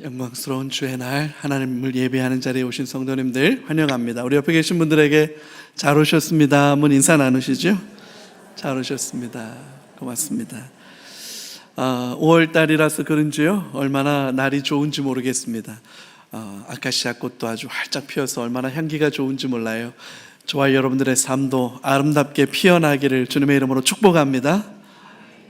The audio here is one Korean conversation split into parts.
영광스러운 주의 날 하나님을 예배하는 자리에 오신 성도님들 환영합니다. 우리 옆에 계신 분들에게 잘 오셨습니다. 한번 인사 나누시죠? 잘 오셨습니다. 고맙습니다. 5월달이라서 그런지요 얼마나 날이 좋은지 모르겠습니다. 아카시아 꽃도 아주 활짝 피어서 얼마나 향기가 좋은지 몰라요. 저와 여러분들의 삶도 아름답게 피어나기를 주님의 이름으로 축복합니다.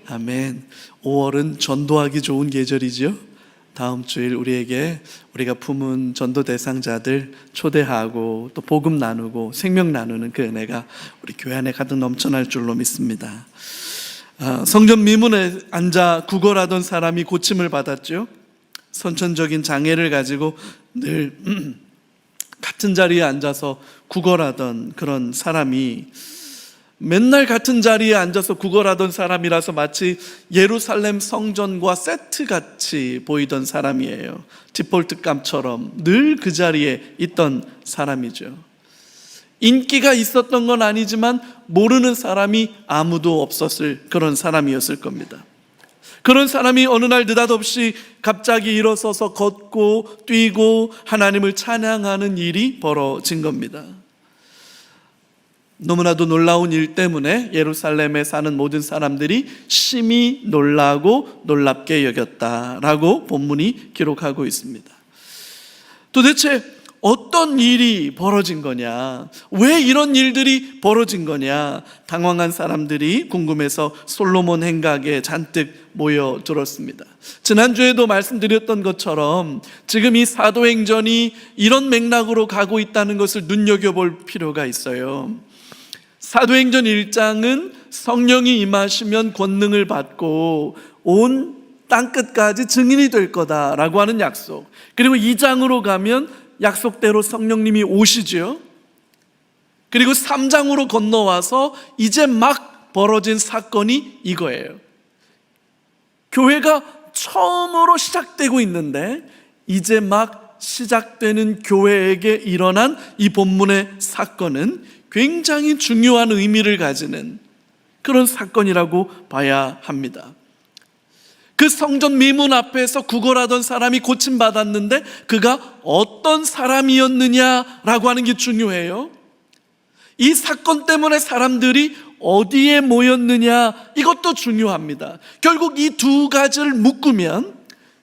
아멘. 5월은 전도하기 좋은 계절이죠. 다음 주일 우리가 품은 전도 대상자들 초대하고 또 복음 나누고 생명 나누는 그 은혜가 우리 교회 안에 가득 넘쳐날 줄로 믿습니다. 성전 미문에 앉아 구걸하던 사람이 고침을 받았죠. 선천적인 장애를 가지고 늘 같은 자리에 앉아서 구걸하던 그런 사람이 맨날 같은 자리에 앉아서 구걸하던 사람이라서 마치 예루살렘 성전과 세트같이 보이던 사람이에요. 디폴트감처럼 늘 그 자리에 있던 사람이죠. 인기가 있었던 건 아니지만 모르는 사람이 아무도 없었을 그런 사람이었을 겁니다. 그런 사람이 어느 날 느닷없이 갑자기 일어서서 걷고 뛰고 하나님을 찬양하는 일이 벌어진 겁니다. 너무나도 놀라운 일 때문에 예루살렘에 사는 모든 사람들이 심히 놀라고 놀랍게 여겼다라고 본문이 기록하고 있습니다. 도대체 어떤 일이 벌어진 거냐? 왜 이런 일들이 벌어진 거냐? 당황한 사람들이 궁금해서 솔로몬 행각에 잔뜩 모여들었습니다. 지난주에도 말씀드렸던 것처럼 지금 이 사도행전이 이런 맥락으로 가고 있다는 것을 눈여겨볼 필요가 있어요. 사도행전 1장은 성령이 임하시면 권능을 받고 온 땅끝까지 증인이 될 거다라고 하는 약속. 그리고 2장으로 가면 약속대로 성령님이 오시죠. 그리고 3장으로 건너와서 이제 막 벌어진 사건이 이거예요. 교회가 처음으로 시작되고 있는데 이제 막 시작되는 교회에게 일어난 이 본문의 사건은 굉장히 중요한 의미를 가지는 그런 사건이라고 봐야 합니다. 그 성전 미문 앞에서 구걸하던 사람이 고침받았는데 그가 어떤 사람이었느냐라고 하는 게 중요해요. 이 사건 때문에 사람들이 어디에 모였느냐 이것도 중요합니다. 결국 이 두 가지를 묶으면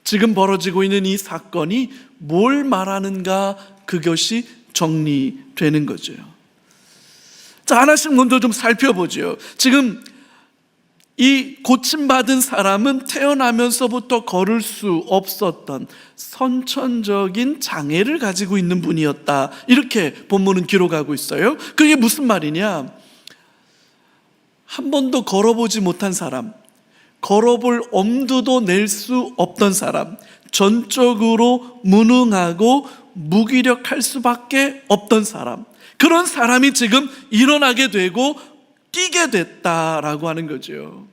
지금 벌어지고 있는 이 사건이 뭘 말하는가 그것이 정리되는 거죠. 자, 하나씩 먼저 좀 살펴보죠. 지금 이 고침받은 사람은 태어나면서부터 걸을 수 없었던 선천적인 장애를 가지고 있는 분이었다. 이렇게 본문은 기록하고 있어요. 그게 무슨 말이냐? 한 번도 걸어보지 못한 사람, 걸어볼 엄두도 낼 수 없던 사람, 전적으로 무능하고 무기력할 수밖에 없던 사람, 그런 사람이 지금 일어나게 되고 뛰게 됐다라고 하는 거죠.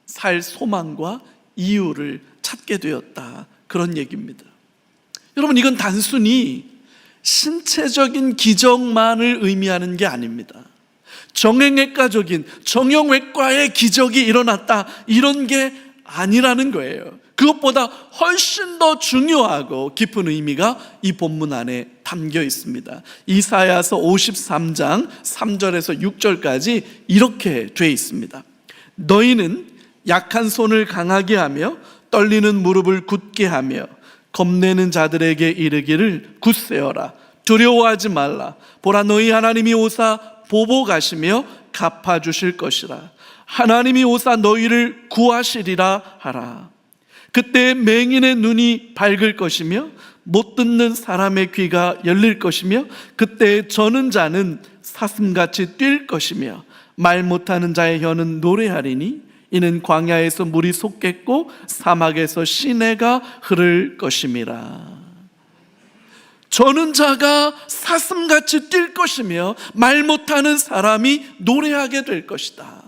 살 소망과 이유를 찾게 되었다, 그런 얘기입니다. 여러분, 이건 단순히 신체적인 기적만을 의미하는 게 아닙니다. 정형외과적인 정형외과의 기적이 일어났다, 이런 게 아니라는 거예요. 그것보다 훨씬 더 중요하고 깊은 의미가 이 본문 안에 담겨 있습니다. 이사야서 53장 3절에서 6절까지 이렇게 돼 있습니다. 너희는 약한 손을 강하게 하며 떨리는 무릎을 굳게 하며 겁내는 자들에게 이르기를 굳세어라. 두려워하지 말라. 보라, 너희 하나님이 오사 보복하시며 갚아주실 것이라. 하나님이 오사 너희를 구하시리라 하라. 그때 맹인의 눈이 밝을 것이며 못 듣는 사람의 귀가 열릴 것이며 그때 저는 자는 사슴같이 뛸 것이며 말 못하는 자의 혀는 노래하리니 이는 광야에서 물이 솟겠고 사막에서 시내가 흐를 것임이라. 저는 자가 사슴같이 뛸 것이며 말 못하는 사람이 노래하게 될 것이다.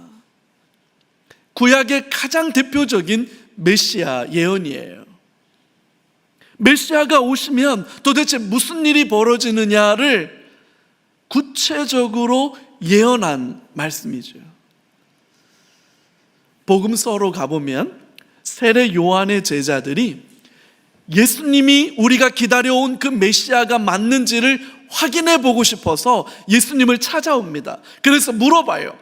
구약의 가장 대표적인 메시아 예언이에요. 메시아가 오시면 도대체 무슨 일이 벌어지느냐를 구체적으로 예언한 말씀이죠. 복음서로 가보면 세례 요한의 제자들이 예수님이 우리가 기다려온 그 메시아가 맞는지를 확인해 보고 싶어서 예수님을 찾아옵니다. 그래서 물어봐요.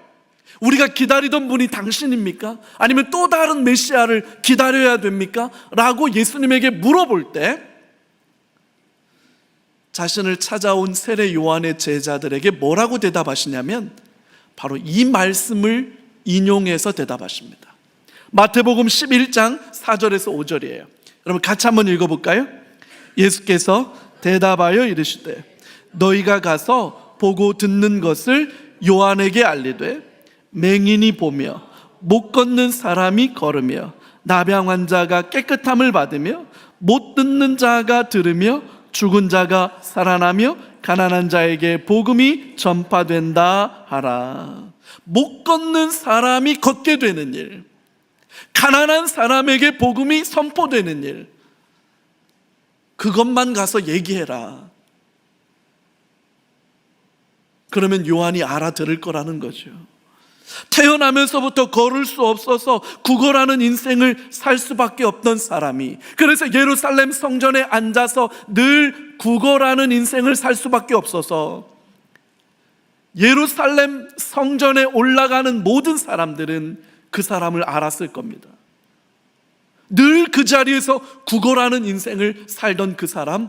우리가 기다리던 분이 당신입니까? 아니면 또 다른 메시아를 기다려야 됩니까? 라고 예수님에게 물어볼 때 자신을 찾아온 세례 요한의 제자들에게 뭐라고 대답하시냐면 바로 이 말씀을 인용해서 대답하십니다. 마태복음 11장 4절에서 5절이에요. 여러분 같이 한번 읽어볼까요? 예수께서 대답하여 이르시되 너희가 가서 보고 듣는 것을 요한에게 알리되 맹인이 보며 못 걷는 사람이 걸으며 나병 환자가 깨끗함을 받으며 못 듣는 자가 들으며 죽은 자가 살아나며 가난한 자에게 복음이 전파된다 하라. 못 걷는 사람이 걷게 되는 일, 가난한 사람에게 복음이 선포되는 일, 그것만 가서 얘기해라. 그러면 요한이 알아들을 거라는 거죠. 태어나면서부터 걸을 수 없어서 구걸하는 인생을 살 수밖에 없던 사람이, 그래서 예루살렘 성전에 앉아서 늘 구걸하는 인생을 살 수밖에 없어서 예루살렘 성전에 올라가는 모든 사람들은 그 사람을 알았을 겁니다. 늘 그 자리에서 구걸하는 인생을 살던 그 사람,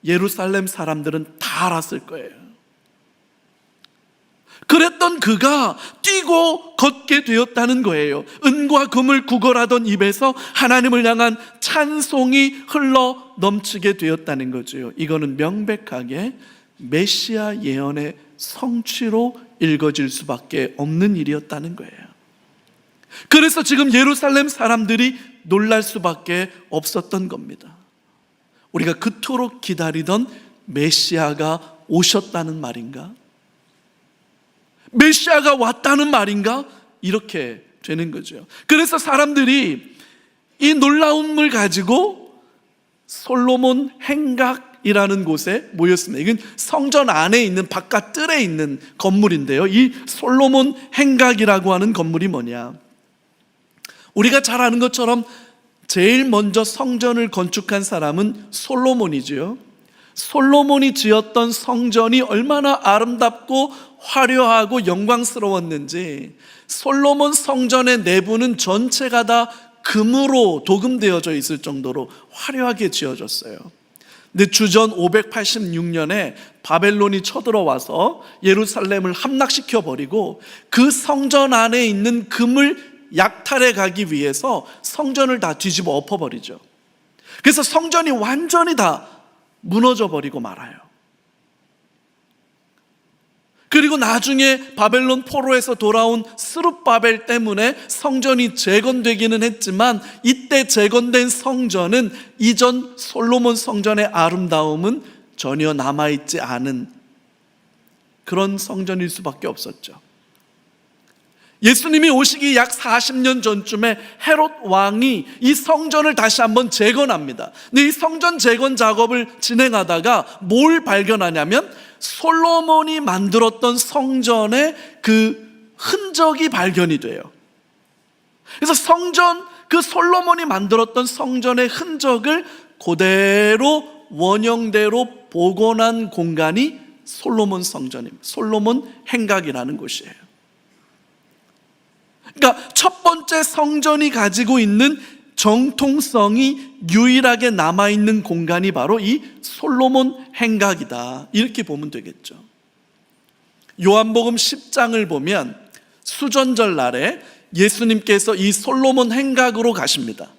예루살렘 사람들은 다 알았을 거예요. 그랬던 그가 뛰고 걷게 되었다는 거예요. 은과 금을 구걸하던 입에서 하나님을 향한 찬송이 흘러 넘치게 되었다는 거죠. 이거는 명백하게 메시아 예언의 성취로 읽어질 수밖에 없는 일이었다는 거예요. 그래서 지금 예루살렘 사람들이 놀랄 수밖에 없었던 겁니다. 우리가 그토록 기다리던 메시아가 오셨다는 말인가? 메시아가 왔다는 말인가? 이렇게 되는 거죠. 그래서 사람들이 이 놀라움을 가지고 솔로몬 행각이라는 곳에 모였습니다. 이건 성전 안에 있는 바깥 뜰에 있는 건물인데요. 이 솔로몬 행각이라고 하는 건물이 뭐냐? 우리가 잘 아는 것처럼 제일 먼저 성전을 건축한 사람은 솔로몬이지요. 솔로몬이 지었던 성전이 얼마나 아름답고 화려하고 영광스러웠는지 솔로몬 성전의 내부는 전체가 다 금으로 도금되어져 있을 정도로 화려하게 지어졌어요. 근데 주전 586년에 바벨론이 쳐들어와서 예루살렘을 함락시켜 버리고 그 성전 안에 있는 금을 약탈해 가기 위해서 성전을 다 뒤집어 엎어버리죠. 그래서 성전이 완전히 다 무너져 버리고 말아요. 그리고 나중에 바벨론 포로에서 돌아온 스룹바벨 때문에 성전이 재건되기는 했지만 이때 재건된 성전은 이전 솔로몬 성전의 아름다움은 전혀 남아있지 않은 그런 성전일 수밖에 없었죠. 예수님이 오시기 약 40년 전쯤에 헤롯 왕이 이 성전을 다시 한번 재건합니다. 근데 이 성전 재건 작업을 진행하다가 뭘 발견하냐면 솔로몬이 만들었던 성전의 그 흔적이 발견이 돼요. 그래서 그 솔로몬이 만들었던 성전의 흔적을 그대로 원형대로 복원한 공간이 솔로몬 성전입니다. 솔로몬 행각이라는 곳이에요. 그러니까 첫 번째 성전이 가지고 있는 정통성이 유일하게 남아있는 공간이 바로 이 솔로몬 행각이다, 이렇게 보면 되겠죠. 요한복음 10장을 보면 수전절 날에 예수님께서 이 솔로몬 행각으로 가십니다.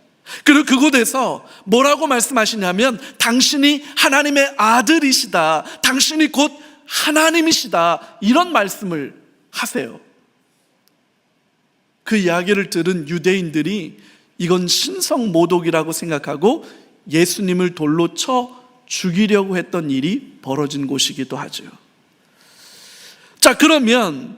그리고 그곳에서 뭐라고 말씀하시냐면 당신이 하나님의 아들이시다, 당신이 곧 하나님이시다, 이런 말씀을 하세요. 그 이야기를 들은 유대인들이 이건 신성모독이라고 생각하고 예수님을 돌로 쳐 죽이려고 했던 일이 벌어진 곳이기도 하죠. 자, 그러면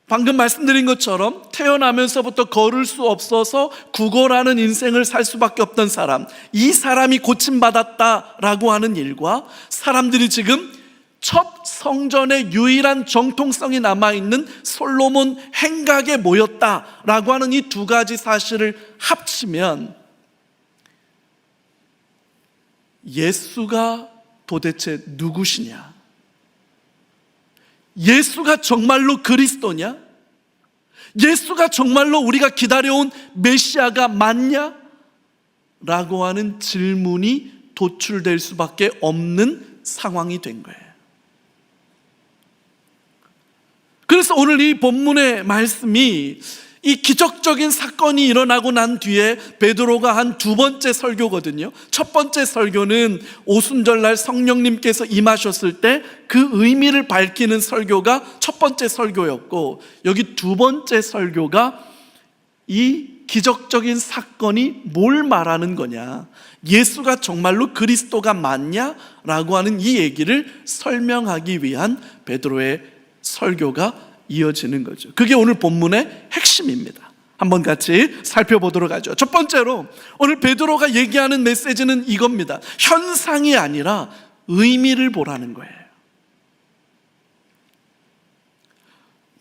방금 말씀드린 것처럼 태어나면서부터 걸을 수 없어서 구걸하는 인생을 살 수밖에 없던 사람, 이 사람이 고침받았다라고 하는 일과 사람들이 지금 첫 성전의 유일한 정통성이 남아있는 솔로몬 행각에 모였다라고 하는 이 두 가지 사실을 합치면 예수가 도대체 누구시냐? 예수가 정말로 그리스도냐? 예수가 정말로 우리가 기다려온 메시아가 맞냐? 라고 하는 질문이 도출될 수밖에 없는 상황이 된 거예요. 그래서 오늘 이 본문의 말씀이 이 기적적인 사건이 일어나고 난 뒤에 베드로가 한 두 번째 설교거든요. 첫 번째 설교는 오순절날 성령님께서 임하셨을 때 그 의미를 밝히는 설교가 첫 번째 설교였고, 여기 두 번째 설교가 이 기적적인 사건이 뭘 말하는 거냐, 예수가 정말로 그리스도가 맞냐? 라고 하는 이 얘기를 설명하기 위한 베드로의 설교가 이어지는 거죠. 그게 오늘 본문의 핵심입니다. 한번 같이 살펴보도록 하죠. 첫 번째로 오늘 베드로가 얘기하는 메시지는 이겁니다. 현상이 아니라 의미를 보라는 거예요.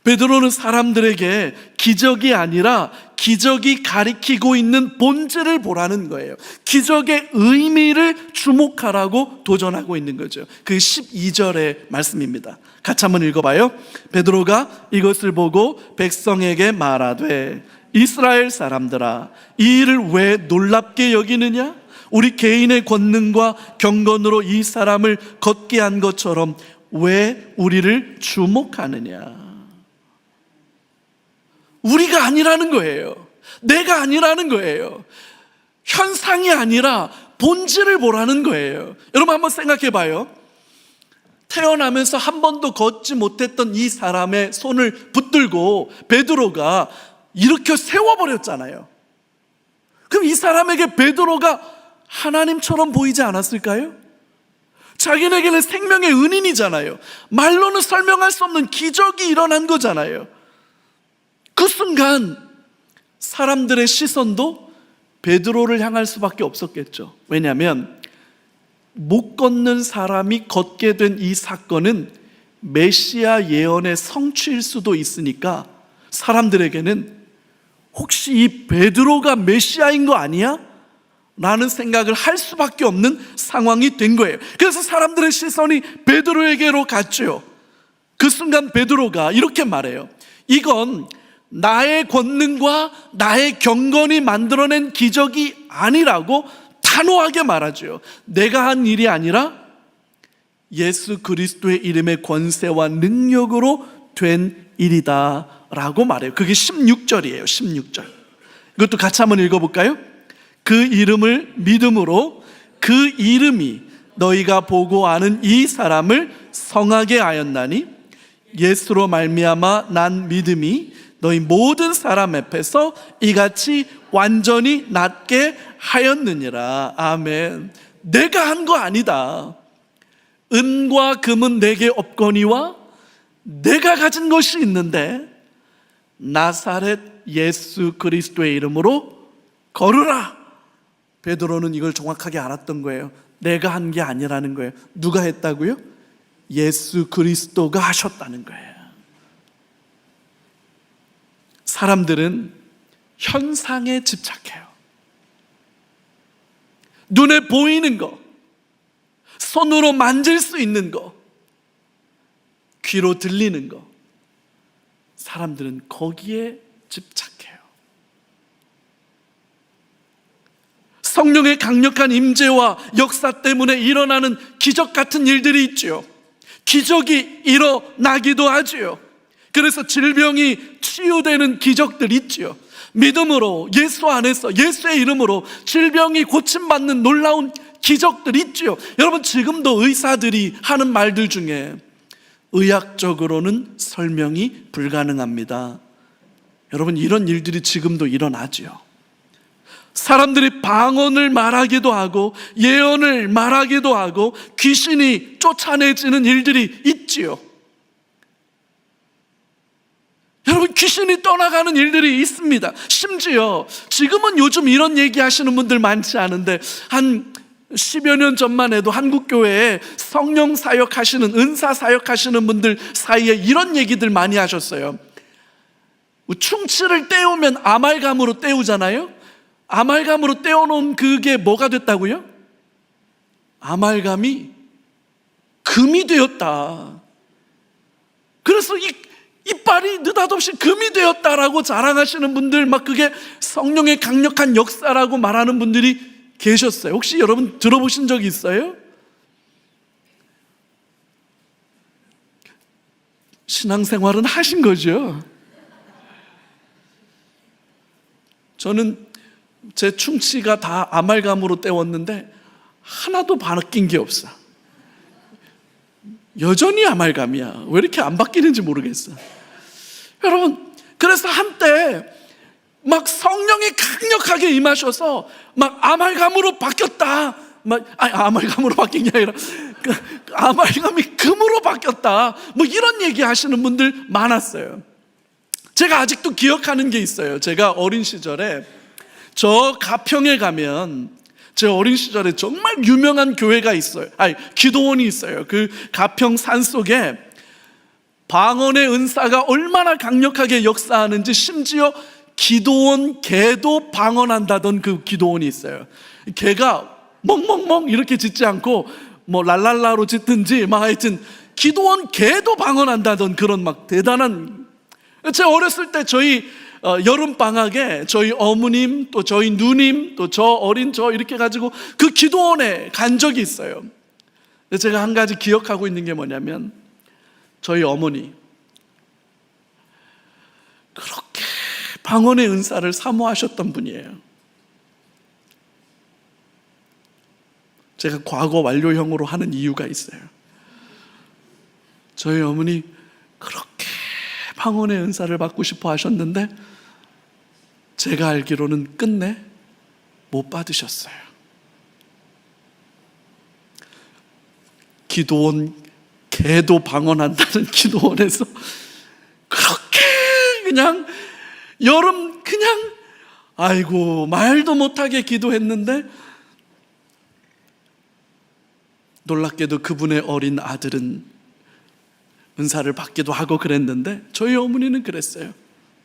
베드로는 사람들에게 기적이 아니라 기적이 가리키고 있는 본질을 보라는 거예요. 기적의 의미를 주목하라고 도전하고 있는 거죠. 그 12절의 말씀입니다. 같이 한번 읽어봐요. 베드로가 이것을 보고 백성에게 말하되 이스라엘 사람들아, 이 일을 왜 놀랍게 여기느냐? 우리 개인의 권능과 경건으로 이 사람을 걷게 한 것처럼 왜 우리를 주목하느냐? 우리가 아니라는 거예요. 내가 아니라는 거예요. 현상이 아니라 본질을 보라는 거예요. 여러분 한번 생각해 봐요. 태어나면서 한 번도 걷지 못했던 이 사람의 손을 붙들고 베드로가 일으켜 세워버렸잖아요. 그럼 이 사람에게 베드로가 하나님처럼 보이지 않았을까요? 자기네에게는 생명의 은인이잖아요. 말로는 설명할 수 없는 기적이 일어난 거잖아요. 그 순간 사람들의 시선도 베드로를 향할 수밖에 없었겠죠. 왜냐하면 못 걷는 사람이 걷게 된 이 사건은 메시아 예언의 성취일 수도 있으니까 사람들에게는 혹시 이 베드로가 메시아인 거 아니야? 라는 생각을 할 수밖에 없는 상황이 된 거예요. 그래서 사람들의 시선이 베드로에게로 갔죠. 그 순간 베드로가 이렇게 말해요. 이건 나의 권능과 나의 경건이 만들어낸 기적이 아니라고 단호하게 말하죠. 내가 한 일이 아니라 예수 그리스도의 이름의 권세와 능력으로 된 일이다 라고 말해요. 그게 16절이에요. 16절. 이것도 같이 한번 읽어볼까요? 그 이름을 믿음으로 그 이름이 너희가 보고 아는 이 사람을 성하게 하였나니 예수로 말미암아 난 믿음이 너희 모든 사람 앞에서 이같이 완전히 낫게 하였느니라. 아멘. 내가 한 거 아니다. 은과 금은 내게 없거니와 내가 가진 것이 있는데 나사렛 예수 그리스도의 이름으로 걸으라. 베드로는 이걸 정확하게 알았던 거예요. 내가 한 게 아니라는 거예요. 누가 했다고요? 예수 그리스도가 하셨다는 거예요. 사람들은 현상에 집착해요. 눈에 보이는 거, 손으로 만질 수 있는 거, 귀로 들리는 거, 사람들은 거기에 집착해요. 성령의 강력한 임재와 역사 때문에 일어나는 기적 같은 일들이 있죠. 기적이 일어나기도 하죠. 그래서 질병이 치유되는 기적들 있죠. 믿음으로 예수 안에서 예수의 이름으로 질병이 고침받는 놀라운 기적들 있죠. 여러분 지금도 의사들이 하는 말들 중에 의학적으로는 설명이 불가능합니다. 여러분 이런 일들이 지금도 일어나죠. 사람들이 방언을 말하기도 하고 예언을 말하기도 하고 귀신이 쫓아내지는 일들이 있지요. 여러분 귀신이 떠나가는 일들이 있습니다. 심지어 지금은 요즘 이런 얘기 하시는 분들 많지 않은데 한 10여 년 전만 해도 한국교회에 성령 사역하시는 은사 사역하시는 분들 사이에 이런 얘기들 많이 하셨어요. 충치를 떼우면 아말감으로 떼우잖아요. 아말감으로 떼어놓은 그게 뭐가 됐다고요? 아말감이 금이 되었다. 그래서 이빨이 느닷없이 금이 되었다라고 자랑하시는 분들, 막 그게 성령의 강력한 역사라고 말하는 분들이 계셨어요. 혹시 여러분 들어보신 적 있어요? 신앙생활은 하신 거죠? 저는 제 충치가 다 아말감으로 때웠는데 하나도 바뀐 게 없어. 여전히 아말감이야. 왜 이렇게 안 바뀌는지 모르겠어. 여러분, 그래서 한때 막 성령이 강력하게 임하셔서 막 아말감으로 바뀌었다. 아말감으로 바뀐 게 아니라 아말감이 금으로 바뀌었다. 뭐 이런 얘기 하시는 분들 많았어요. 제가 아직도 기억하는 게 있어요. 제가 어린 시절에 저 가평에 가면 제 어린 시절에 정말 유명한 교회가 있어요. 기도원이 있어요. 그 가평 산속에 방언의 은사가 얼마나 강력하게 역사하는지, 심지어 기도원 개도 방언한다던 그 기도원이 있어요. 개가 멍멍멍 이렇게 짖지 않고 뭐 랄랄라로 짖든지 막 하여튼 기도원 개도 방언한다던 그런 막 대단한. 제 어렸을 때 저희 여름방학에 저희 어머님 또 저희 누님 또 저 어린 저 이렇게 가지고 그 기도원에 간 적이 있어요. 제가 한 가지 기억하고 있는 게 뭐냐면, 저희 어머니 그렇게 방언의 은사를 사모하셨던 분이에요. 제가 과거 완료형으로 하는 이유가 있어요. 저희 어머니 그렇게 방언의 은사를 받고 싶어 하셨는데 제가 알기로는 끝내 못 받으셨어요. 기도원 개도 방언한다는 기도원에서 그렇게 그냥 여름 그냥 아이고 말도 못하게 기도했는데, 놀랍게도 그분의 어린 아들은 은사를 받기도 하고 그랬는데 저희 어머니는 그랬어요.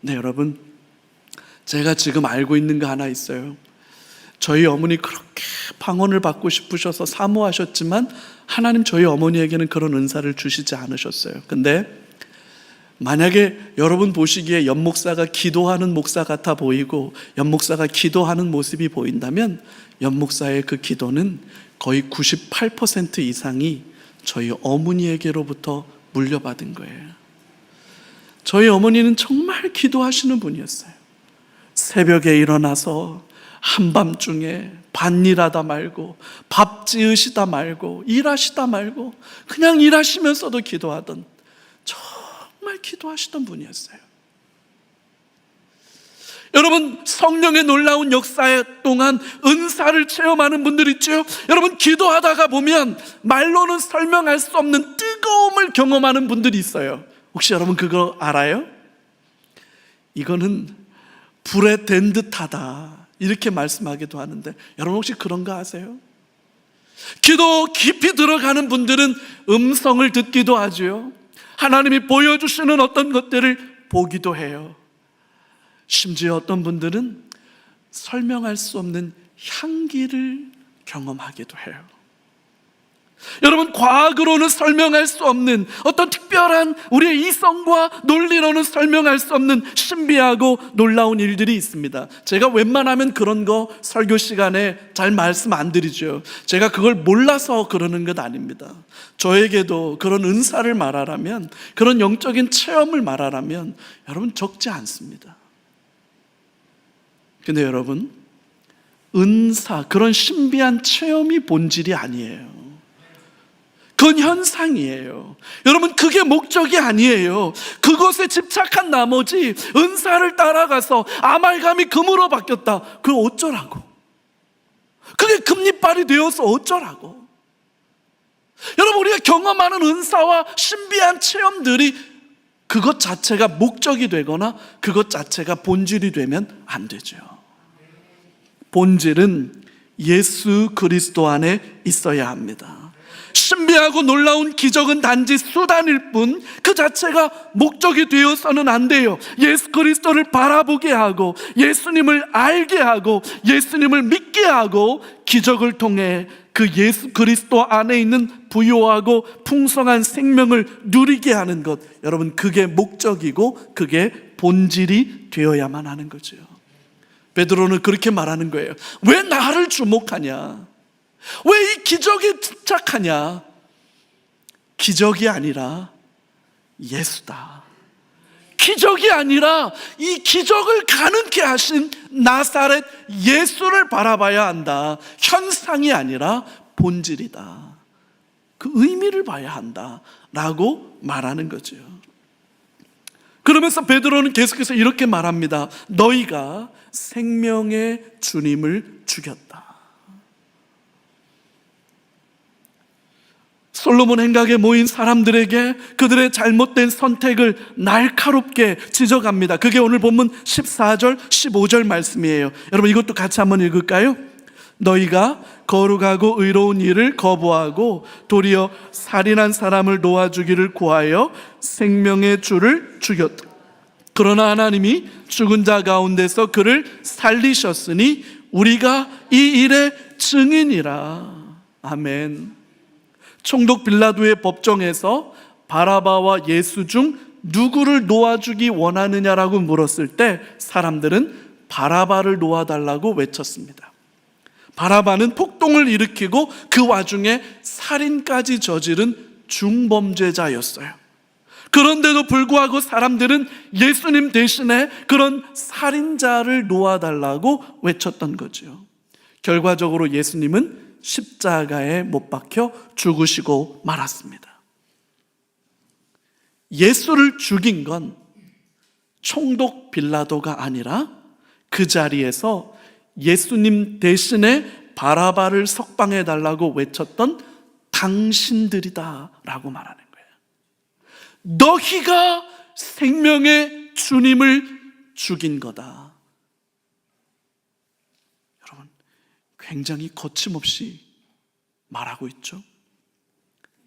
네, 여러분, 제가 지금 알고 있는 거 하나 있어요. 저희 어머니 그렇게 방언을 받고 싶으셔서 사모하셨지만 하나님 저희 어머니에게는 그런 은사를 주시지 않으셨어요. 근데 만약에 여러분 보시기에 연목사가 기도하는 목사 같아 보이고 연목사가 기도하는 모습이 보인다면 연목사의 그 기도는 거의 98% 이상이 저희 어머니에게로부터 물려받은 거예요. 저희 어머니는 정말 기도하시는 분이었어요. 새벽에 일어나서 한밤중에 밭일하다 말고 밥 지으시다 말고 일하시다 말고 그냥 일하시면서도 기도하던, 정말 기도하시던 분이었어요. 여러분, 성령의 놀라운 역사의 동안 은사를 체험하는 분들 있죠? 여러분, 기도하다가 보면 말로는 설명할 수 없는 뜨거움을 경험하는 분들이 있어요. 혹시 여러분 그거 알아요? 이거는 불에 댄 듯하다 이렇게 말씀하기도 하는데, 여러분 혹시 그런 거 아세요? 기도 깊이 들어가는 분들은 음성을 듣기도 하죠. 하나님이 보여주시는 어떤 것들을 보기도 해요. 심지어 어떤 분들은 설명할 수 없는 향기를 경험하기도 해요. 여러분, 과학으로는 설명할 수 없는 어떤 특별한 우리의 이성과 논리로는 설명할 수 없는 신비하고 놀라운 일들이 있습니다. 제가 웬만하면 그런 거 설교 시간에 잘 말씀 안 드리죠. 제가 그걸 몰라서 그러는 것 아닙니다. 저에게도 그런 은사를 말하라면, 그런 영적인 체험을 말하라면 여러분 적지 않습니다. 근데 여러분, 은사, 그런 신비한 체험이 본질이 아니에요. 그건 현상이에요. 여러분, 그게 목적이 아니에요. 그것에 집착한 나머지 은사를 따라가서 아말감이 금으로 바뀌었다. 그걸 어쩌라고? 그게 금리빨이 되어서 어쩌라고? 여러분, 우리가 경험하는 은사와 신비한 체험들이 그것 자체가 목적이 되거나 그것 자체가 본질이 되면 안 되죠. 본질은 예수 그리스도 안에 있어야 합니다. 신비하고 놀라운 기적은 단지 수단일 뿐 그 자체가 목적이 되어서는 안 돼요. 예수 그리스도를 바라보게 하고 예수님을 알게 하고 예수님을 믿게 하고 기적을 통해 그 예수 그리스도 안에 있는 부요하고 풍성한 생명을 누리게 하는 것, 여러분, 그게 목적이고 그게 본질이 되어야만 하는 거죠. 베드로는 그렇게 말하는 거예요. 왜 나를 주목하냐? 왜 이 기적에 집착하냐? 기적이 아니라 예수다. 기적이 아니라 이 기적을 가능케 하신 나사렛 예수를 바라봐야 한다. 현상이 아니라 본질이다. 그 의미를 봐야 한다 라고 말하는 거죠. 그러면서 베드로는 계속해서 이렇게 말합니다. 너희가 생명의 주님을 죽였다. 솔로몬 행각에 모인 사람들에게 그들의 잘못된 선택을 날카롭게 지적합니다. 그게 오늘 본문 14절, 15절 말씀이에요. 여러분, 이것도 같이 한번 읽을까요? 너희가 거룩하고 의로운 일을 거부하고 도리어 살인한 사람을 놓아주기를 구하여 생명의 주를 죽였다. 그러나 하나님이 죽은 자 가운데서 그를 살리셨으니 우리가 이 일의 증인이라. 아멘. 총독 빌라도의 법정에서 바라바와 예수 중 누구를 놓아주기 원하느냐라고 물었을 때 사람들은 바라바를 놓아달라고 외쳤습니다. 바라바는 폭동을 일으키고 그 와중에 살인까지 저지른 중범죄자였어요. 그런데도 불구하고 사람들은 예수님 대신에 그런 살인자를 놓아달라고 외쳤던 거죠. 결과적으로 예수님은 십자가에 못 박혀 죽으시고 말았습니다. 예수를 죽인 건 총독 빌라도가 아니라 그 자리에서 예수님 대신에 바라바를 석방해 달라고 외쳤던 당신들이다 라고 말하는 거예요. 너희가 생명의 주님을 죽인 거다. 여러분, 굉장히 거침없이 말하고 있죠.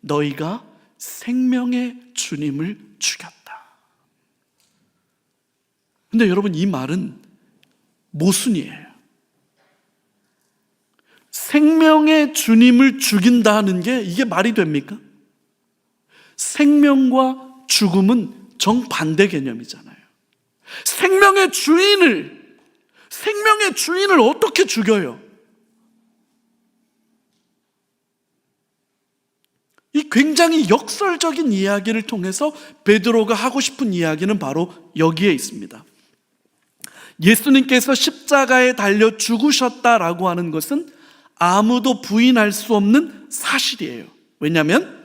너희가 생명의 주님을 죽였다. 근데 여러분, 이 말은 모순이에요. 생명의 주님을 죽인다는 게 이게 말이 됩니까? 생명과 죽음은 정반대 개념이잖아요. 생명의 주인을 어떻게 죽여요? 이 굉장히 역설적인 이야기를 통해서 베드로가 하고 싶은 이야기는 바로 여기에 있습니다. 예수님께서 십자가에 달려 죽으셨다라고 하는 것은 아무도 부인할 수 없는 사실이에요. 왜냐하면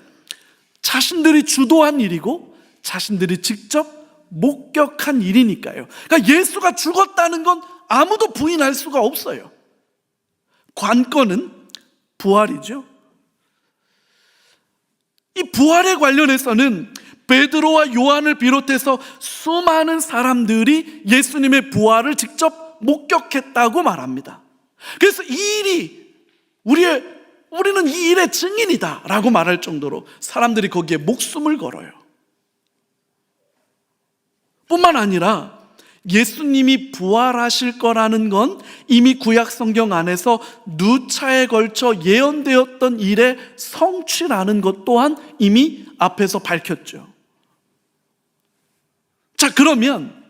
자신들이 주도한 일이고 자신들이 직접 목격한 일이니까요. 그러니까 예수가 죽었다는 건 아무도 부인할 수가 없어요. 관건은 부활이죠. 이 부활에 관련해서는 베드로와 요한을 비롯해서 수많은 사람들이 예수님의 부활을 직접 목격했다고 말합니다. 그래서 이 일이 우리는 이 일의 증인이다 라고 말할 정도로 사람들이 거기에 목숨을 걸어요. 뿐만 아니라 예수님이 부활하실 거라는 건 이미 구약 성경 안에서 누차에 걸쳐 예언되었던 일의 성취라는 것 또한 이미 앞에서 밝혔죠. 자, 그러면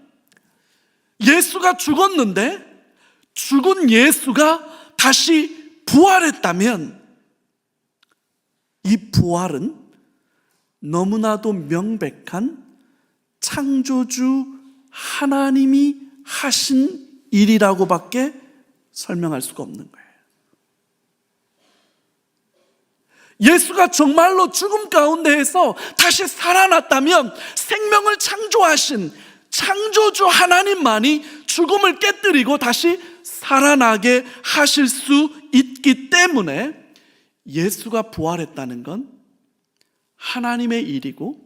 예수가 죽었는데 죽은 예수가 다시 부활했다면 이 부활은 너무나도 명백한 창조주 하나님이 하신 일이라고밖에 설명할 수가 없는 거예요. 예수가 정말로 죽음 가운데에서 다시 살아났다면 생명을 창조하신 창조주 하나님만이 죽음을 깨뜨리고 다시 살아나게 하실 수 있기 때문에 예수가 부활했다는 건 하나님의 일이고,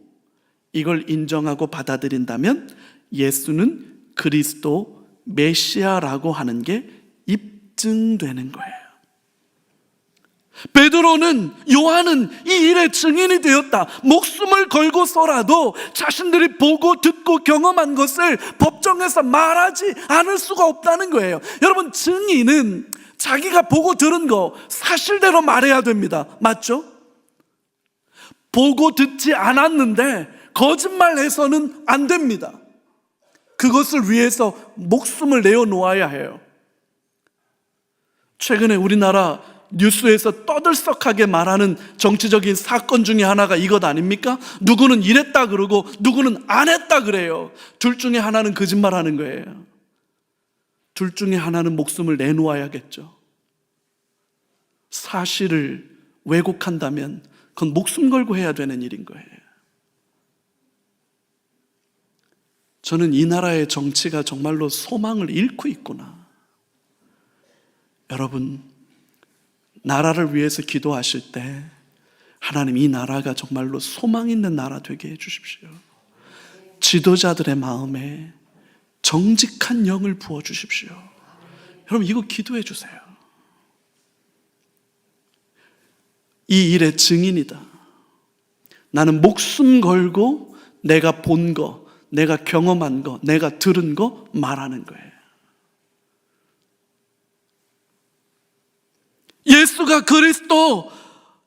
이걸 인정하고 받아들인다면 예수는 그리스도 메시아라고 하는 게 입증되는 거예요. 베드로는, 요한은 이 일의 증인이 되었다. 목숨을 걸고서라도 자신들이 보고 듣고 경험한 것을 법정에서 말하지 않을 수가 없다는 거예요. 여러분, 증인은 자기가 보고 들은 거 사실대로 말해야 됩니다. 맞죠? 보고 듣지 않았는데 거짓말해서는 안 됩니다. 그것을 위해서 목숨을 내어놓아야 해요. 최근에 우리나라 뉴스에서 떠들썩하게 말하는 정치적인 사건 중에 하나가 이것 아닙니까? 누구는 이랬다 그러고 누구는 안 했다 그래요. 둘 중에 하나는 거짓말하는 거예요. 둘 중에 하나는 목숨을 내놓아야겠죠. 사실을 왜곡한다면 그건 목숨 걸고 해야 되는 일인 거예요. 저는 이 나라의 정치가 정말로 소망을 잃고 있구나. 여러분, 나라를 위해서 기도하실 때 하나님, 이 나라가 정말로 소망 있는 나라 되게 해주십시오. 지도자들의 마음에 정직한 영을 부어주십시오. 여러분, 이거 기도해 주세요. 이 일의 증인이다. 나는 목숨 걸고 내가 본 거, 내가 경험한 거, 내가 들은 거 말하는 거예요. 예수가 그리스도,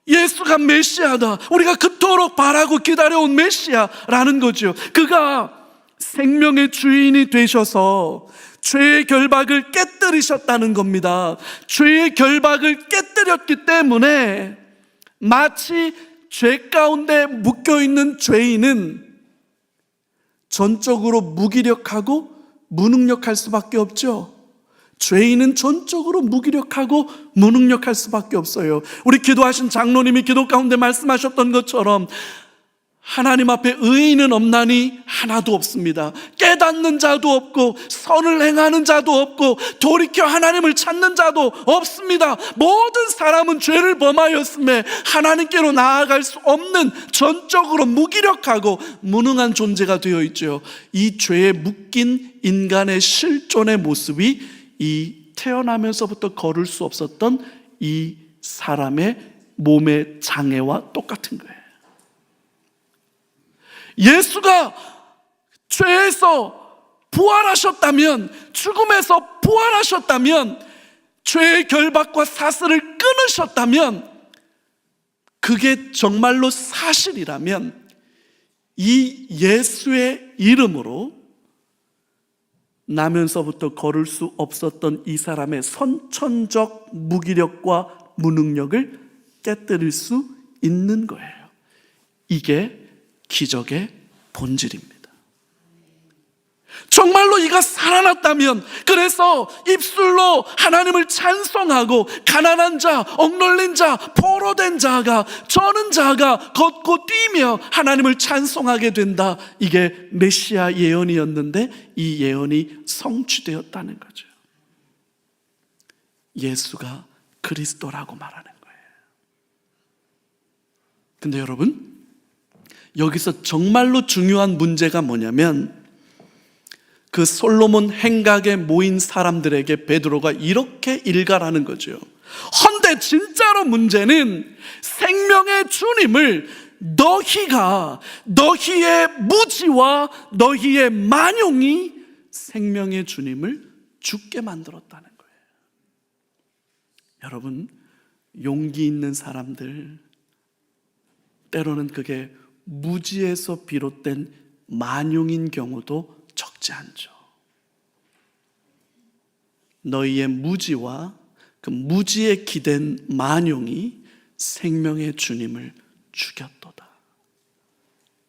예수가 메시아다. 우리가 그토록 바라고 기다려온 메시아라는 거죠. 그가 생명의 주인이 되셔서 죄의 결박을 깨뜨리셨다는 겁니다. 죄의 결박을 깨뜨렸기 때문에 마치 죄 가운데 묶여있는 죄인은 전적으로 무기력하고 무능력할 수밖에 없죠. 죄인은 전적으로 무기력하고 무능력할 수밖에 없어요. 우리 기도하신 장로님이 기도 가운데 말씀하셨던 것처럼 하나님 앞에 의인은 없나니 하나도 없습니다. 깨닫는 자도 없고 선을 행하는 자도 없고 돌이켜 하나님을 찾는 자도 없습니다. 모든 사람은 죄를 범하였음에 하나님께로 나아갈 수 없는 전적으로 무기력하고 무능한 존재가 되어 있죠. 이 죄에 묶인 인간의 실존의 모습이 이 태어나면서부터 걸을 수 없었던 이 사람의 몸의 장애와 똑같은 거예요. 예수가 죄에서 부활하셨다면, 죽음에서 부활하셨다면, 죄의 결박과 사슬을 끊으셨다면, 그게 정말로 사실이라면 이 예수의 이름으로 나면서부터 걸을 수 없었던 이 사람의 선천적 무기력과 무능력을 깨뜨릴 수 있는 거예요. 이게 기적의 본질입니다. 정말로 이가 살아났다면, 그래서 입술로 하나님을 찬송하고 가난한 자, 억눌린 자, 포로된 자가, 저는 자가 걷고 뛰며 하나님을 찬송하게 된다. 이게 메시아 예언이었는데 이 예언이 성취되었다는 거죠. 예수가 그리스도라고 말하는 거예요. 근데 여러분, 여기서 정말로 중요한 문제가 뭐냐면, 그 솔로몬 행각에 모인 사람들에게 베드로가 이렇게 일갈하는 거죠. 헌데 진짜로 문제는 생명의 주님을 너희가, 너희의 무지와 너희의 만용이 생명의 주님을 죽게 만들었다는 거예요. 여러분, 용기 있는 사람들, 때로는 그게 무지에서 비롯된 만용인 경우도 적지 않죠. 너희의 무지와 그 무지에 기댄 만용이 생명의 주님을 죽였도다.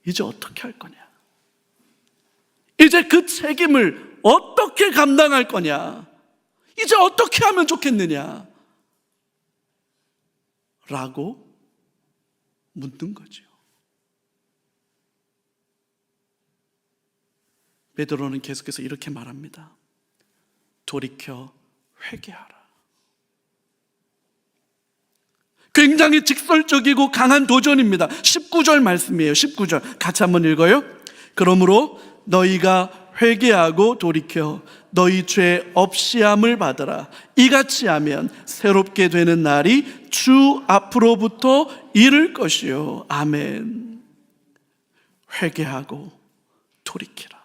이제 어떻게 할 거냐? 이제 그 책임을 어떻게 감당할 거냐? 이제 어떻게 하면 좋겠느냐? 라고 묻는 거죠. 베드로는 계속해서 이렇게 말합니다. 돌이켜 회개하라. 굉장히 직설적이고 강한 도전입니다. 19절 말씀이에요. 19절 같이 한번 읽어요. 그러므로 너희가 회개하고 돌이켜 너희 죄 없이함을 받으라. 이같이 하면 새롭게 되는 날이 주 앞으로부터 이를 것이요. 아멘. 회개하고 돌이키라.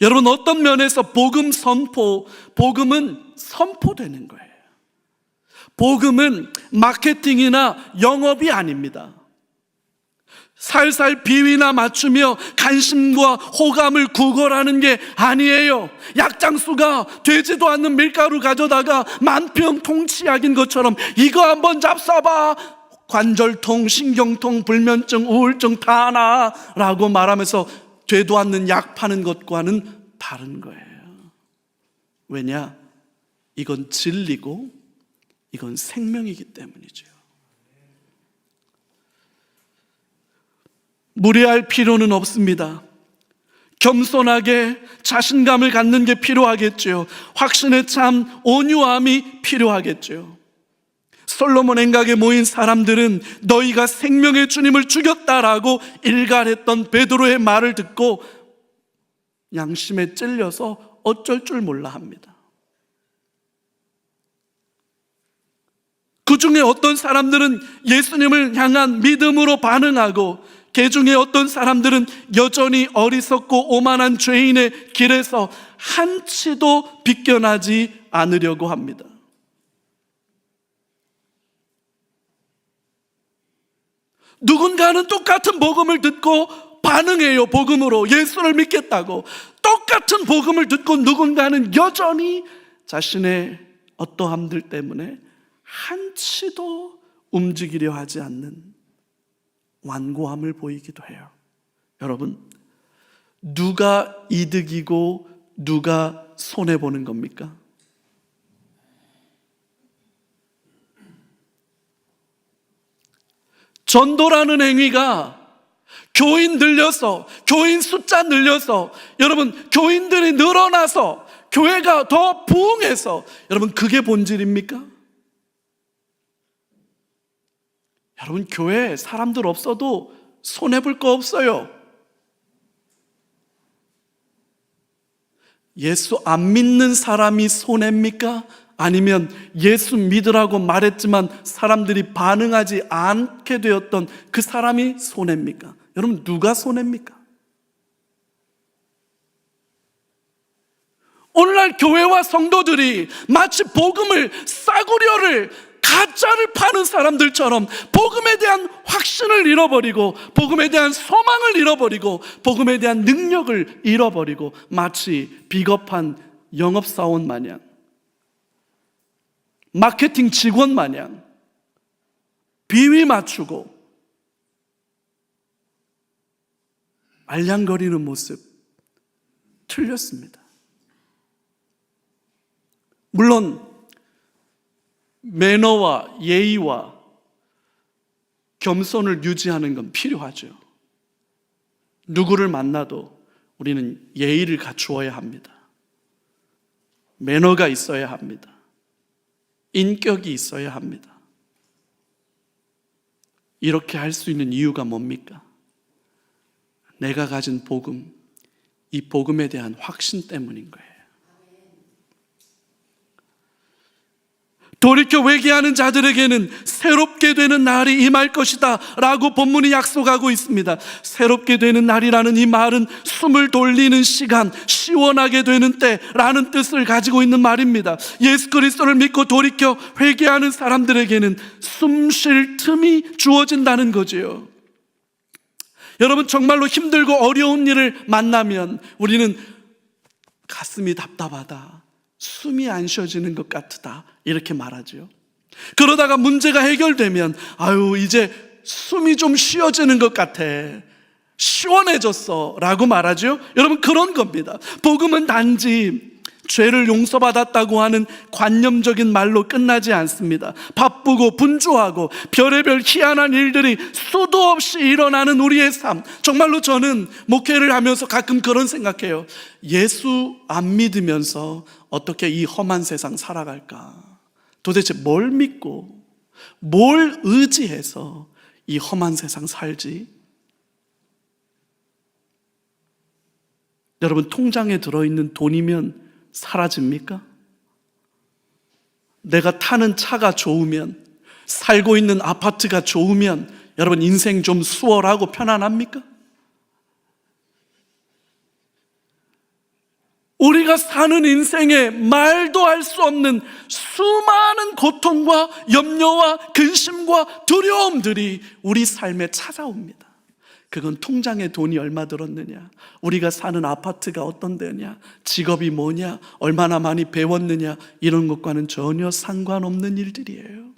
여러분, 어떤 면에서 복음은 선포되는 거예요. 복음은 마케팅이나 영업이 아닙니다. 살살 비위나 맞추며 관심과 호감을 구걸하는 게 아니에요. 약장수가 되지도 않는 밀가루 가져다가 만평 통치약인 것처럼 이거 한번 잡숴봐, 관절통, 신경통, 불면증, 우울증 다 나라고 말하면서 되도 않는 약 파는 것과는 다른 거예요. 왜냐? 이건 진리고 이건 생명이기 때문이죠. 무례할 필요는 없습니다. 겸손하게 자신감을 갖는 게 필요하겠죠. 확신에 참 온유함이 필요하겠죠. 솔로몬 행각에 모인 사람들은 너희가 생명의 주님을 죽였다라고 일갈했던 베드로의 말을 듣고 양심에 찔려서 어쩔 줄 몰라 합니다. 그 중에 어떤 사람들은 예수님을 향한 믿음으로 반응하고, 그 중에 어떤 사람들은 여전히 어리석고 오만한 죄인의 길에서 한치도 비껴나지 않으려고 합니다. 누군가는 똑같은 복음을 듣고 반응해요. 복음으로 예수를 믿겠다고. 똑같은 복음을 듣고 누군가는 여전히 자신의 어떠함들 때문에 한치도 움직이려 하지 않는 완고함을 보이기도 해요. 여러분, 누가 이득이고 누가 손해보는 겁니까? 전도라는 행위가 교인 늘려서, 교인 숫자 늘려서, 여러분 교인들이 늘어나서 교회가 더 부흥해서, 여러분 그게 본질입니까? 여러분, 교회에 사람들 없어도 손해볼 거 없어요. 예수 안 믿는 사람이 손해입니까? 아니면 예수 믿으라고 말했지만 사람들이 반응하지 않게 되었던 그 사람이 손해입니까? 여러분, 누가 손해입니까? 오늘날 교회와 성도들이 마치 복음을, 싸구려를, 가짜를 파는 사람들처럼 복음에 대한 확신을 잃어버리고, 복음에 대한 소망을 잃어버리고, 복음에 대한 능력을 잃어버리고, 마치 비겁한 영업사원 마냥, 마케팅 직원 마냥 비위 맞추고 알량거리는 모습, 틀렸습니다. 물론 매너와 예의와 겸손을 유지하는 건 필요하죠. 누구를 만나도 우리는 예의를 갖추어야 합니다. 매너가 있어야 합니다. 인격이 있어야 합니다. 이렇게 할 수 있는 이유가 뭡니까? 내가 가진 복음, 이 복음에 대한 확신 때문인 거예요. 돌이켜 회개하는 자들에게는 새롭게 되는 날이 임할 것이다 라고 본문이 약속하고 있습니다. 새롭게 되는 날이라는 이 말은 숨을 돌리는 시간, 시원하게 되는 때라는 뜻을 가지고 있는 말입니다. 예수 그리스도를 믿고 돌이켜 회개하는 사람들에게는 숨 쉴 틈이 주어진다는 거지요. 여러분, 정말로 힘들고 어려운 일을 만나면 우리는 가슴이 답답하다, 숨이 안 쉬어지는 것 같다, 이렇게 말하죠. 그러다가 문제가 해결되면 아유, 이제 숨이 좀 쉬어지는 것 같아, 시원해졌어 라고 말하죠. 여러분, 그런 겁니다. 복음은 단지 죄를 용서받았다고 하는 관념적인 말로 끝나지 않습니다. 바쁘고 분주하고 별의별 희한한 일들이 수도 없이 일어나는 우리의 삶, 정말로 저는 목회를 하면서 가끔 그런 생각해요. 예수 안 믿으면서 어떻게 이 험한 세상 살아갈까? 도대체 뭘 믿고 뭘 의지해서 이 험한 세상 살지? 여러분, 통장에 들어있는 돈이면 사라집니까? 내가 타는 차가 좋으면, 살고 있는 아파트가 좋으면 여러분, 인생 좀 수월하고 편안합니까? 우리가 사는 인생에 말도 할 수 없는 수많은 고통과 염려와 근심과 두려움들이 우리 삶에 찾아옵니다. 그건 통장에 돈이 얼마 들었느냐, 우리가 사는 아파트가 어떤 데냐, 직업이 뭐냐, 얼마나 많이 배웠느냐, 이런 것과는 전혀 상관없는 일들이에요.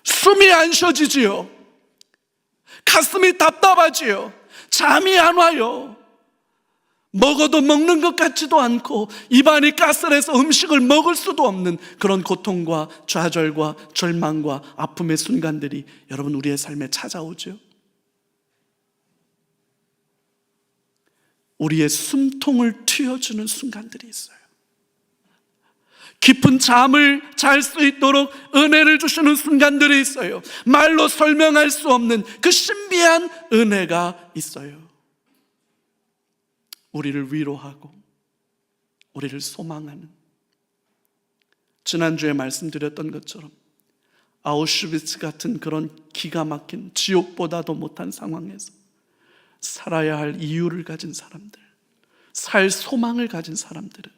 숨이 안 쉬어지지요. 가슴이 답답하지요. 잠이 안 와요. 먹어도 먹는 것 같지도 않고 입안이 가스라서 음식을 먹을 수도 없는 그런 고통과 좌절과 절망과 아픔의 순간들이 여러분, 우리의 삶에 찾아오죠. 우리의 숨통을 틔워주는 순간들이 있어요. 깊은 잠을 잘 수 있도록 은혜를 주시는 순간들이 있어요. 말로 설명할 수 없는 그 신비한 은혜가 있어요. 우리를 위로하고 우리를 소망하는, 지난주에 말씀드렸던 것처럼 아우슈비츠 같은 그런 기가 막힌 지옥보다도 못한 상황에서 살아야 할 이유를 가진 사람들, 살 소망을 가진 사람들은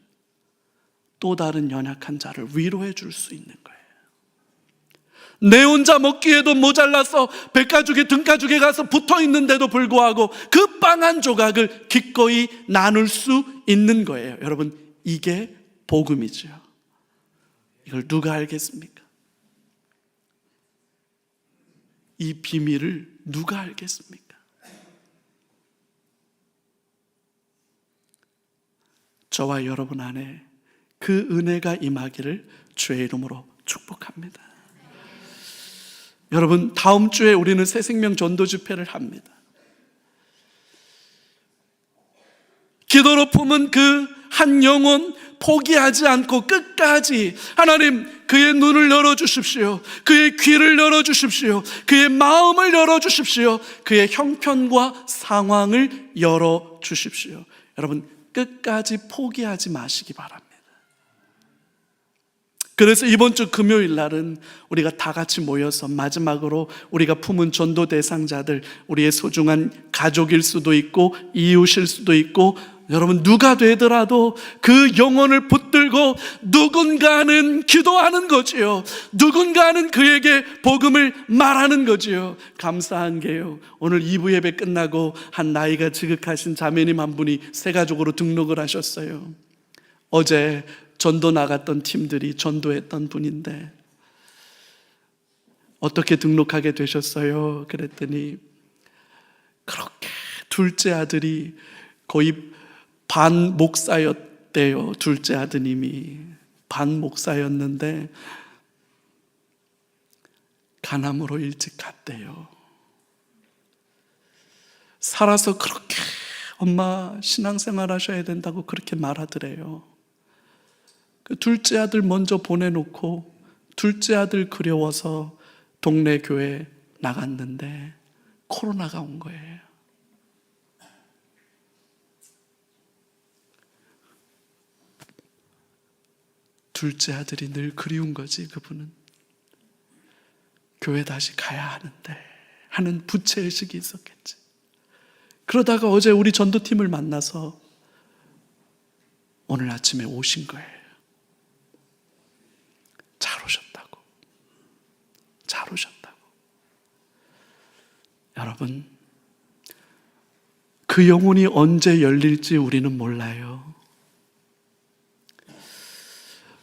또 다른 연약한 자를 위로해 줄 수 있는 거예요. 내 혼자 먹기에도 모자라서 백가죽에 등가죽에 가서 붙어 있는데도 불구하고 그 빵 한 조각을 기꺼이 나눌 수 있는 거예요. 여러분, 이게 복음이죠. 이걸 누가 알겠습니까? 이 비밀을 누가 알겠습니까? 저와 여러분 안에 그 은혜가 임하기를 주의 이름으로 축복합니다. 여러분, 다음 주에 우리는 새생명 전도 집회를 합니다. 기도로 품은 그 한 영혼 포기하지 않고 끝까지, 하나님, 그의 눈을 열어주십시오. 그의 귀를 열어주십시오. 그의 마음을 열어주십시오. 그의 형편과 상황을 열어주십시오. 여러분, 끝까지 포기하지 마시기 바랍니다. 그래서 이번 주 금요일 날은 우리가 다 같이 모여서 마지막으로 우리가 품은 전도 대상자들, 우리의 소중한 가족일 수도 있고 이웃일 수도 있고, 여러분, 누가 되더라도 그 영혼을 붙들고 누군가는 기도하는 거지요. 누군가는 그에게 복음을 말하는 거지요. 감사한 게요, 오늘 2부 예배 끝나고 한 나이가 지극하신 자매님 한 분이 새 가족으로 등록을 하셨어요. 어제 전도 나갔던 팀들이 전도했던 분인데 어떻게 등록하게 되셨어요? 그랬더니 그렇게 둘째 아들이 거의 반 목사였대요. 둘째 아드님이 반 목사였는데 간암으로 일찍 갔대요. 살아서 그렇게 엄마 신앙생활 하셔야 된다고 그렇게 말하더래요. 그 둘째 아들 먼저 보내놓고 둘째 아들 그리워서 동네 교회 나갔는데 코로나가 온 거예요. 둘째 아들이 늘 그리운 거지. 그분은 교회 다시 가야 하는데 하는 부채의식이 있었겠지. 그러다가 어제 우리 전도팀을 만나서 오늘 아침에 오신 거예요. 잘 오셨다고. 잘 오셨다고. 여러분, 그 영혼이 언제 열릴지 우리는 몰라요.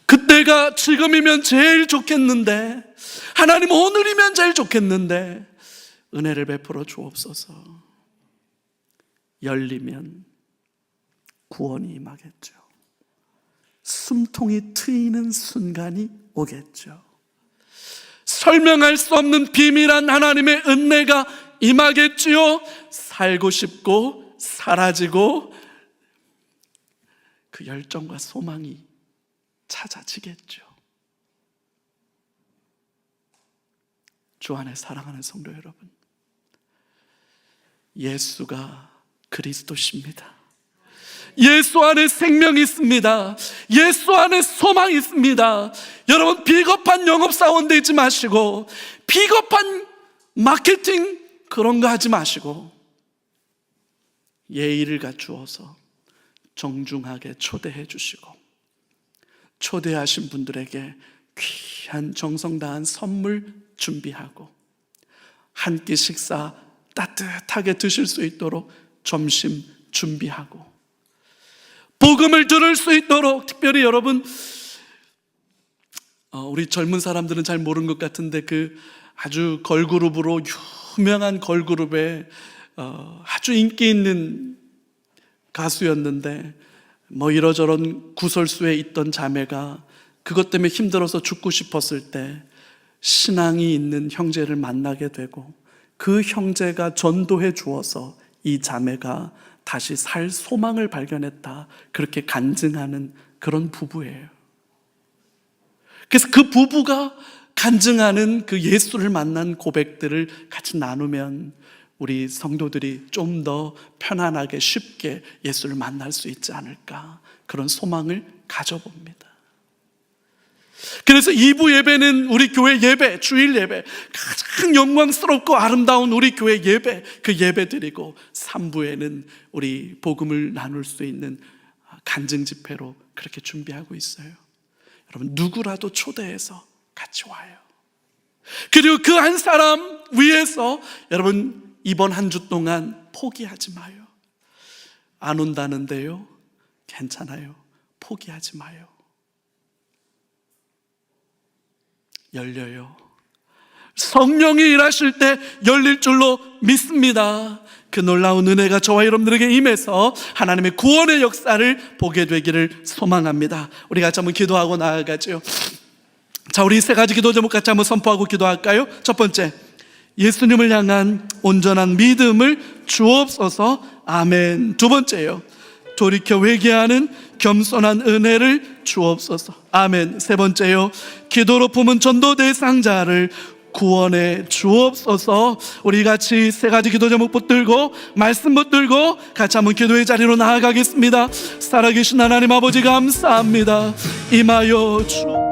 그때가 지금이면 제일 좋겠는데, 하나님 오늘이면 제일 좋겠는데 은혜를 베풀어 주옵소서. 열리면 구원이 임하겠죠. 숨통이 트이는 순간이 오겠죠. 설명할 수 없는 비밀한 하나님의 은혜가 임하겠지요. 살고 싶고 사라지고 그 열정과 소망이 찾아지겠죠. 주 안에 사랑하는 성도 여러분, 예수가 그리스도십니다. 예수 안에 생명이 있습니다. 예수 안에 소망이 있습니다. 여러분, 비겁한 영업사원 되지 마시고, 비겁한 마케팅 그런 거 하지 마시고, 예의를 갖추어서 정중하게 초대해 주시고, 초대하신 분들에게 귀한 정성 다한 선물 준비하고, 한 끼 식사 따뜻하게 드실 수 있도록 점심 준비하고, 복음을 들을 수 있도록, 특별히 여러분, 우리 젊은 사람들은 잘 모르는 것 같은데, 그 아주 걸그룹으로 유명한 걸그룹에 아주 인기 있는 가수였는데, 뭐 이러저런 구설수에 있던 자매가 그것 때문에 힘들어서 죽고 싶었을 때 신앙이 있는 형제를 만나게 되고, 그 형제가 전도해 주어서 이 자매가 다시 살 소망을 발견했다, 그렇게 간증하는 그런 부부예요. 그래서 그 부부가 간증하는 그 예수를 만난 고백들을 같이 나누면 우리 성도들이 좀 더 편안하게 쉽게 예수를 만날 수 있지 않을까, 그런 소망을 가져봅니다. 그래서 2부 예배는 우리 교회 예배, 주일 예배, 가장 영광스럽고 아름다운 우리 교회 예배, 그 예배 드리고, 3부에는 우리 복음을 나눌 수 있는 간증 집회로 그렇게 준비하고 있어요. 여러분, 누구라도 초대해서 같이 와요. 그리고 그 한 사람 위해서 여러분, 이번 한 주 동안 포기하지 마요. 안 온다는데요? 괜찮아요. 포기하지 마요. 열려요. 성령이 일하실 때 열릴 줄로 믿습니다. 그 놀라운 은혜가 저와 여러분들에게 임해서 하나님의 구원의 역사를 보게 되기를 소망합니다. 우리 같이 한번 기도하고 나아가죠. 자, 우리 세 가지 기도 제목 같이 한번 선포하고 기도할까요? 첫 번째, 예수님을 향한 온전한 믿음을 주옵소서. 아멘. 두 번째요, 돌이켜 회개하는 겸손한 은혜를 주옵소서. 아멘. 세 번째요, 기도로 품은 전도 대상자를 구원해 주옵소서. 우리 같이 세 가지 기도 제목 붙들고, 말씀 붙들고 같이 한번 기도의 자리로 나아가겠습니다. 살아계신 하나님 아버지, 감사합니다. 임하여 주